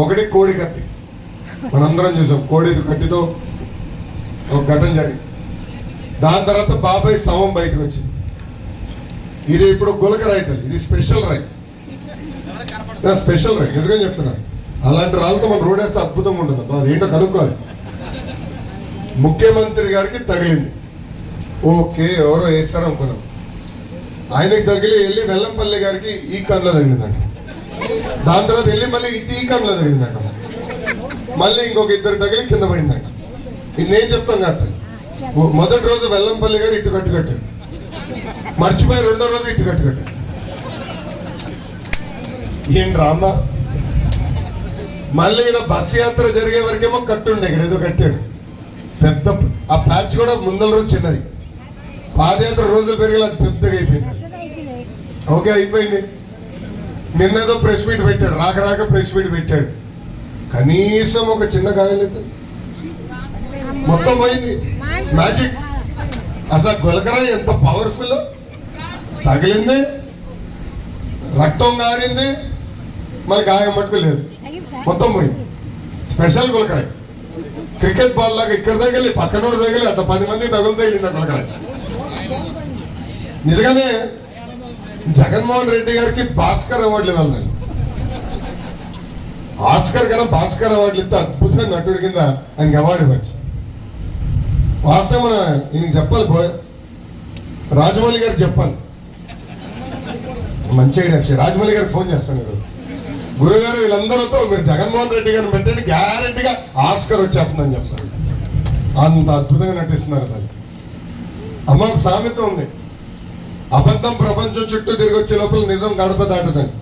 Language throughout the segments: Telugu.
ఒకటి కోడి కత్తి, మనందరం చూసాం. కోడి కత్తితో ఒక ఘటన జరిగింది. దాని తర్వాత బాబాయ్ శవం బయటకు వచ్చింది. ఇది ఇప్పుడు గులక రైతులు, ఇది స్పెషల్ రైతు, స్పెషల్ రైతు. నిజంగా చెప్తున్నా, అలాంటి రాళ్ళతో మనం రోడ్ వేస్తే అద్భుతంగా ఉంటుంది. అది ఏంటో కనుక్కోవాలి. ముఖ్యమంత్రి గారికి తగిలింది, ఓకే ఎవరో వేస్తారు అనుకున్నాం. ఆయనకి తగిలి వెళ్ళి వెల్లంపల్లి గారికి ఈ కన్నులో తగిలిందంట. దాని తర్వాత వెళ్ళి మళ్ళీ ఈ కన్నులో తగిలిందంట. మళ్ళీ ఇంకొక ఇద్దరు తగిలి కింద పడిందంట. ఇది నేను చెప్తాం కాదు. మొదటి రోజు వెల్లంపల్లి గారు ఇటు కట్టాడు, మర్చిపోయి రెండో రోజు ఇటు కట్టాడు. ఏం డ్రామా. మళ్ళీ ఈయన బస్ యాత్ర జరిగే వరకేమో కట్టుండే, ఇక్కడ ఏదో కట్టాడు పెద్ద. ఆ ప్యాచ్ కూడా ముందల రోజు చిన్నది, పాదయాత్ర రోజులు పెరిగి అది పెద్దగా అయిపోయింది. ఓకే అయిపోయింది. నిన్నేదో ప్రెస్ మీట్ పెట్టాడు, రాక ప్రెస్ మీట్ పెట్టాడు. కనీసం ఒక చిన్న గాయలేదు, మొత్తం పోయింది. మ్యాజిక్. అసలు గులకరా ఎంత పవర్ఫుల్. తగిలింది, రక్తం గారింది, మరి గాయం మట్టుకు లేదు, మొత్తం పోయింది. స్పెషల్ గులకరాయ్. క్రికెట్ బాల్ లాగా ఇక్కడ తగిలి పక్కనోడు తగిలి అంత 10 మంది తగులు తగిలింది గులకరాయ్. నిజంగానే జగన్మోహన్ రెడ్డి గారికి భాస్కర్ అవార్డులు ఇవ్వాలి. ఆస్కర్ కన్నా భాస్కర్ అవార్డులు ఇస్తే అద్భుతమైన నటుడి కింద ఆయనకి అవార్డు ఇవ్వచ్చు. వాస్తవం ఈయనకి చెప్పాలి, రాజమౌళి గారికి చెప్పాలి. మంచి ఐడియా. రాజమౌళి గారికి ఫోన్ చేస్తాను ఈరోజు. గురుగారు వీళ్ళందరితో మీరు జగన్మోహన్ రెడ్డి గారిని పెట్టండి, గ్యారెంటీగా ఆస్కర్ వచ్చేస్తుందని చెప్తారు. అంత అద్భుతంగా నటిస్తున్నారు. దాన్ని అమ్మ ఒక సామెత ఉంది, అబద్ధం ప్రపంచం చుట్టూ తిరిగి వచ్చే లోపల నిజం గడప దాటదని.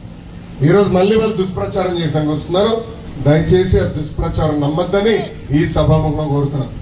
ఈరోజు మళ్ళీ వాళ్ళు దుష్ప్రచారం చేసానికి వస్తున్నారు. దయచేసి ఆ దుష్ప్రచారం నమ్మద్దని ఈ సభాముఖంగా కోరుతున్నాను.